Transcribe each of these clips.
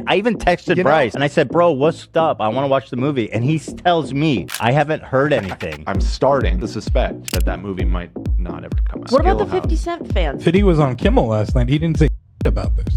I even texted Bryce and I said, bro, what's up? I want to watch the movie. And he tells me, I haven't heard anything. I'm starting to suspect that that movie might not ever come out. What about the 50 Cent fans? Fiddy was on Kimmel last night. He didn't say about this.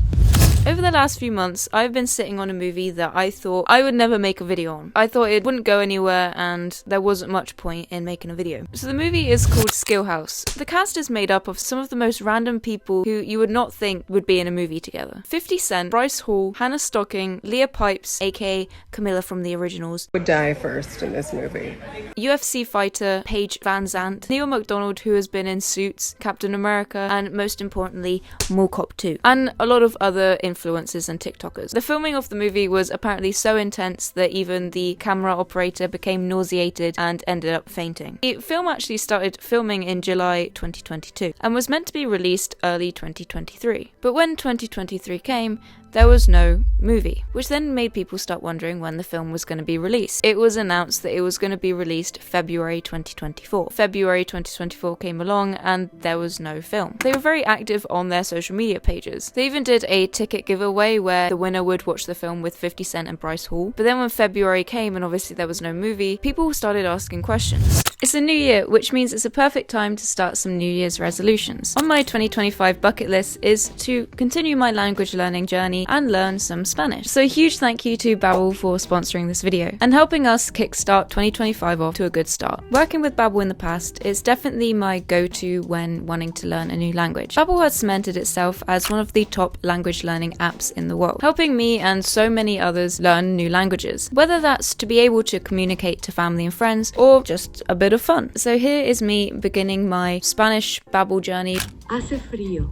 Over the last few months, I've been sitting on a movie that I thought I would never make a video on. I thought it wouldn't go anywhere and there wasn't much point in making a video. So the movie is called Skillhouse. The cast is made up of some of the most random people who you would not think would be in a movie together. 50 Cent, Bryce Hall, Hannah Stocking, Leah Pipes, aka Camilla from the originals, would die first in this movie. UFC fighter Paige Van Zandt, Neil McDonald, who has been in Suits, Captain America, and most importantly, Mall Cop 2, and a lot of other influencers and TikTokers. The filming of the movie was apparently so intense that even the camera operator became nauseated and ended up fainting. The film actually started filming in July 2022 and was meant to be released early 2023. But when 2023 came, there was no movie, which then made people start wondering when the film was going to be released. It was announced that it was going to be released February 2024. February 2024 came along and there was no film. They were very active on their social media pages. They even did a ticket giveaway where the winner would watch the film with 50 Cent and Bryce Hall. But then when February came and obviously there was no movie, people started asking questions. It's a new year, which means it's a perfect time to start some New Year's resolutions. On my 2025 bucket list is to continue my language learning journey and learn some Spanish. So a huge thank you to Babbel for sponsoring this video and helping us kickstart 2025 off to a good start. Working with Babbel in the past is definitely my go-to when wanting to learn a new language. Babbel has cemented itself as one of the top language learning apps in the world, helping me and so many others learn new languages, whether that's to be able to communicate to family and friends or just a bit of fun. So here is me beginning my Spanish Babbel journey. Hace frío.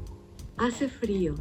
Hace frío.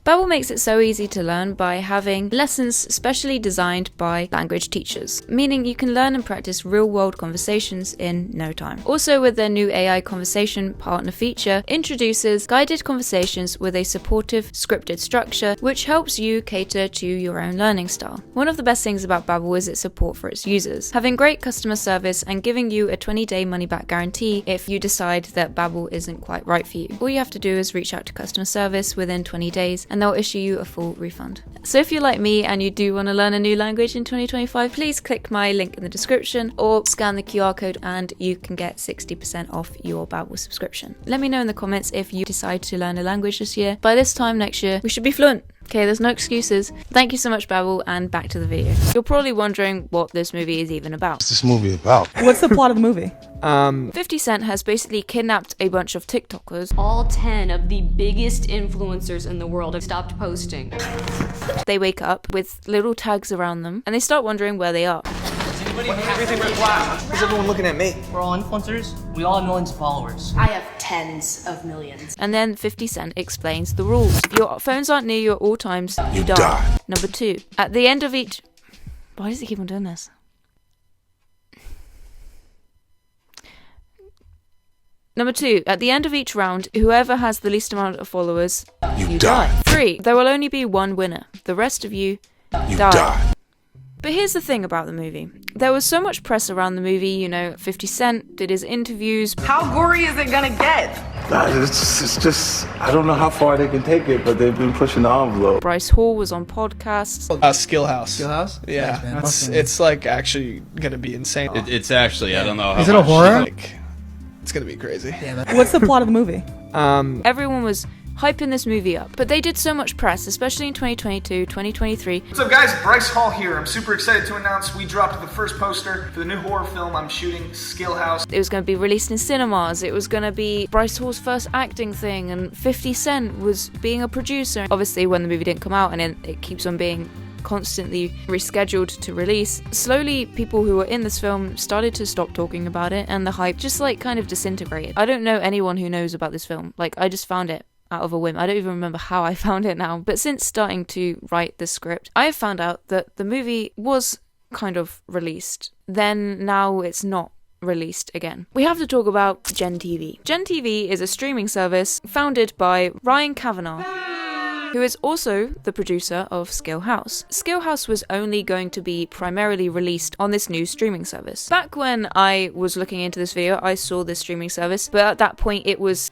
Babbel makes it so easy to learn by having lessons specially designed by language teachers, meaning you can learn and practice real-world conversations in no time. Also, with their new AI conversation partner feature, introduces guided conversations with a supportive, scripted structure, which helps you cater to your own learning style. One of the best things about Babbel is its support for its users, having great customer service and giving you a 20-day money-back guarantee if you decide that Babbel isn't quite right for you. All you have to do is reach out to customer service within 20 days, and they'll issue you a full refund. So if you're like me and you do want to learn a new language in 2025, please click my link in the description or scan the QR code and you can get 60% off your Babbel subscription. Let me know in the comments if you decide to learn a language this year. By this time next year, we should be fluent. Okay, there's no excuses. Thank you so much, Babbel, and back to the video. You're probably wondering what this movie is even about. What's this movie about? What's the plot of the movie? 50 Cent has basically kidnapped a bunch of TikTokers. All 10 of the biggest influencers in the world have stopped posting. They wake up with little tags around them and they start wondering where they are. Everything we're class. Who's everyone looking at me? We're all influencers. We all have millions of followers. I have tens of millions. And then 50 Cent explains the rules. If your phones aren't near you at all times, you die. Number 2, at the end of each... Why does he keep on doing this? Number 2, at the end of each round, whoever has the least amount of followers, you die. 3, there will only be one winner. The rest of you die. But here's the thing about the movie. There was so much press around the movie, you know, 50 Cent did his interviews. How gory is it gonna get? It's just, I don't know how far they can take it, but they've been pushing the envelope. Bryce Hall was on podcasts. Skillhouse. Skillhouse? Yeah, Nice, it's like actually gonna be insane. It's actually, I don't know how Is it a horror? Like, it's gonna be crazy. What's the plot of the movie? Everyone was hyping this movie up, but they did so much press, especially in 2022, 2023. What's up guys, Bryce Hall here. I'm super excited to announce we dropped the first poster for the new horror film I'm shooting, Skillhouse. It was going to be released in cinemas, it was going to be Bryce Hall's first acting thing, and 50 Cent was being a producer. Obviously when the movie didn't come out and it keeps on being constantly rescheduled to release, slowly people who were in this film started to stop talking about it and the hype just like kind of disintegrated. I don't know anyone who knows about this film, like I just found it out of a whim. I don't even remember how I found it now, but since starting to write the script, I have found out that the movie was kind of released, then now it's not released again. We have to talk about GenTv. GenTv is a streaming service founded by Ryan Kavanaugh. who is also the producer of Skillhouse. Skillhouse was only going to be primarily released on this new streaming service. Back when I was looking into this video, I saw this streaming service, but at that point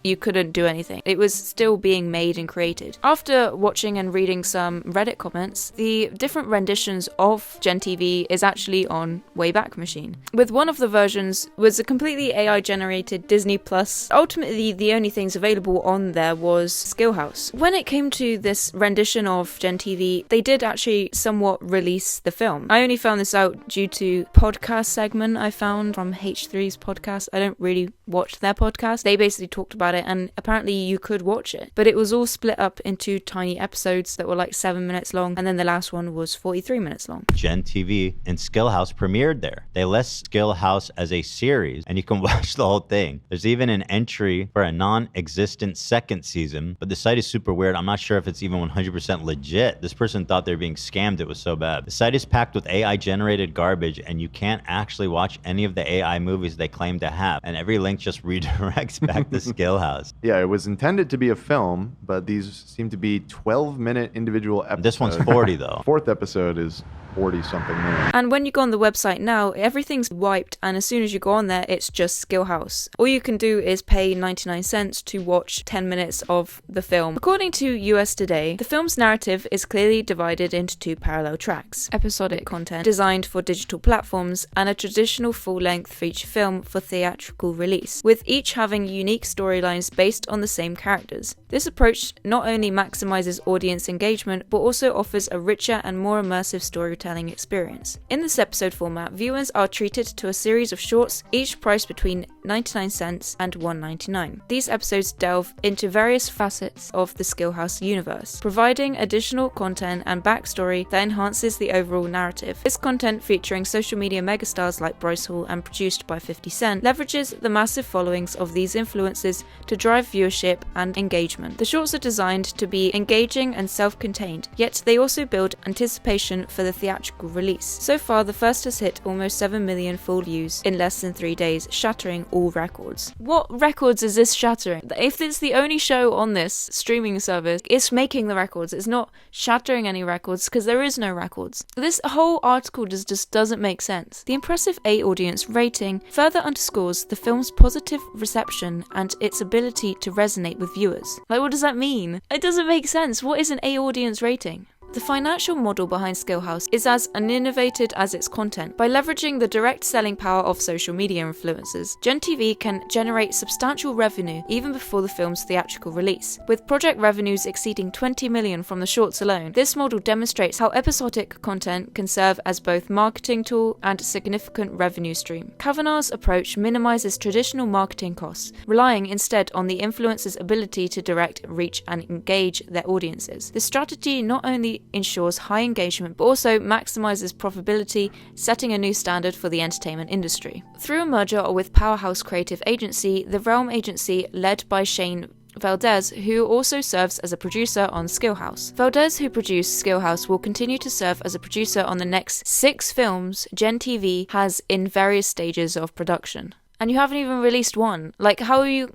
you couldn't do anything. It was still being made and created. After watching and reading some Reddit comments, the different renditions of GenTv is actually on Wayback Machine. With one of the versions was a completely AI generated Disney Plus. Ultimately, the only things available on there was Skillhouse. When it came to this rendition of GenTv, they did actually somewhat release the film. I only found this out due to podcast segment I found from H3's podcast. I don't really watch their podcast. They basically talked about it, and apparently you could watch it, but it was all split up into tiny episodes that were like 7 minutes long, and then the last one was 43 minutes long. GenTv and Skillhouse premiered there. They list Skillhouse as a series, and you can watch the whole thing. There's even an entry for a non-existent second season, but the site is super weird. I'm not sure if it's even 100% legit. This person thought they were being scammed. It was so bad. The site is packed with AI-generated garbage, and you can't actually watch any of the AI movies they claim to have, and every link just redirects back to Skillhouse. Yeah, it was intended to be a film, but these seem to be 12-minute individual episodes. This one's 40 though. Fourth episode is 40-something minutes. And when you go on the website now, everything's wiped, and as soon as you go on there, it's just Skillhouse. All you can do is pay 99 cents to watch 10 minutes of the film. According to US Today, the film's narrative is clearly divided into two parallel tracks: episodic content designed for digital platforms and a traditional full-length feature film for theatrical release, with each having unique storylines based on the same characters. This approach not only maximizes audience engagement, but also offers a richer and more immersive storytelling experience. In this episode format, viewers are treated to a series of shorts, each priced between 99 cents and $1.99. These episodes delve into various facets of the Skillhouse universe, providing additional content and backstory that enhances the overall narrative. This content, featuring social media megastars like Bryce Hall and produced by 50 Cent, leverages the massive followings of these influencers to drive viewership and engagement. The shorts are designed to be engaging and self-contained, yet they also build anticipation for the theatrical release. So far, the first has hit almost 7 million full views in less than 3 days, shattering all records. What records is this shattering? If it's the only show on this streaming service, it's making the records. It's not shattering any records, because there is no records. This whole article just doesn't make sense. The impressive A audience rating further underscores the film's positive reception and its ability to resonate with viewers. Like, what does that mean? It doesn't make sense. What is an A audience rating? The financial model behind Skillhouse is as uninnovated as its content. By leveraging the direct selling power of social media influencers, GenTv can generate substantial revenue even before the film's theatrical release, with project revenues exceeding 20 million from the shorts alone. This model demonstrates how episodic content can serve as both marketing tool and significant revenue stream. Kavanaugh's approach minimizes traditional marketing costs, relying instead on the influencer's ability to direct, reach, and engage their audiences. This strategy not only ensures high engagement, but also maximizes profitability, setting a new standard for the entertainment industry. Through a merger with powerhouse creative agency, the Realm Agency, led by Shane Valdez, who also serves as a producer on Skillhouse. Valdez, who produced Skillhouse, will continue to serve as a producer on the next 6 films GenTv has in various stages of production. And you haven't even released one. Like, how are you...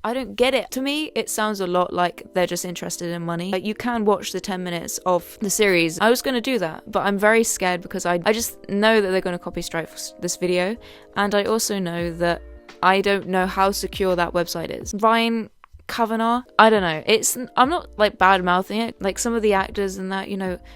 I don't get it. To me, it sounds a lot like they're just interested in money. Like, you can watch the 10 minutes of the series. I was going to do that, but I'm very scared because I just know that they're going to copy strike this video. And I also know that I don't know how secure that website is. Ryan Kavanaugh, I don't know. I'm not like bad mouthing it. Like, some of the actors and that,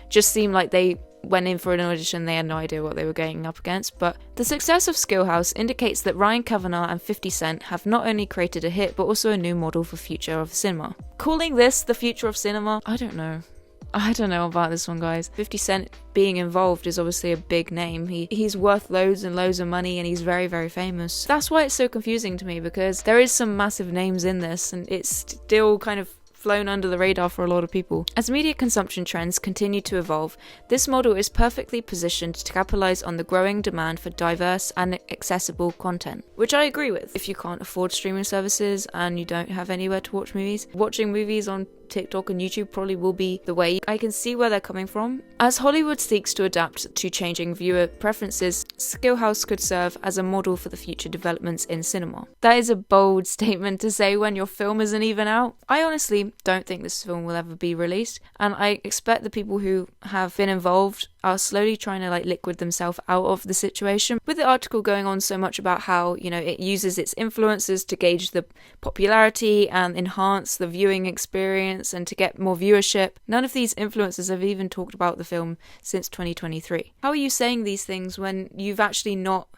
just seem like they went in for an audition, they had no idea what they were going up against. But the success of Skillhouse indicates that Ryan Kavanaugh and 50 Cent have not only created a hit, but also a new model for future of cinema. Calling this the future of cinema? I don't know about this one, guys. 50 Cent being involved is obviously a big name. He's worth loads and loads of money, and he's very, very famous. That's why it's so confusing to me, because there is some massive names in this, and it's still kind of flown under the radar for a lot of people. As media consumption trends continue to evolve, this model is perfectly positioned to capitalize on the growing demand for diverse and accessible content, which I agree with. If you can't afford streaming services and you don't have anywhere to watch movies, watching movies on TikTok and YouTube probably will be the way. I can see where they're coming from. As Hollywood seeks to adapt to changing viewer preferences, Skillhouse could serve as a model for the future developments in cinema. That is a bold statement to say when your film isn't even out. I honestly don't think this film will ever be released, and I expect the people who have been involved are slowly trying to liquid themselves out of the situation. With the article going on so much about how, it uses its influencers to gauge the popularity and enhance the viewing experience and to get more viewership, none of these influencers have even talked about the film since 2023. How are you saying these things when you've actually not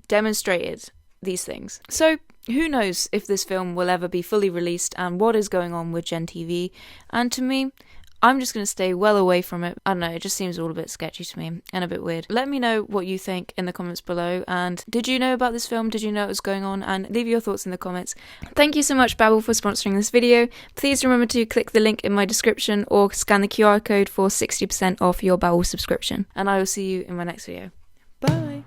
demonstrated these things? So who knows if this film will ever be fully released and what is going on with GenTv, and to me, I'm just going to stay well away from it. I don't know, it just seems all a bit sketchy to me and a bit weird. Let me know what you think in the comments below, and did you know about this film? Did you know it was going on? And leave your thoughts in the comments. Thank you so much, Babbel, for sponsoring this video. Please remember to click the link in my description or scan the QR code for 60% off your Babbel subscription. And I will see you in my next video. Bye!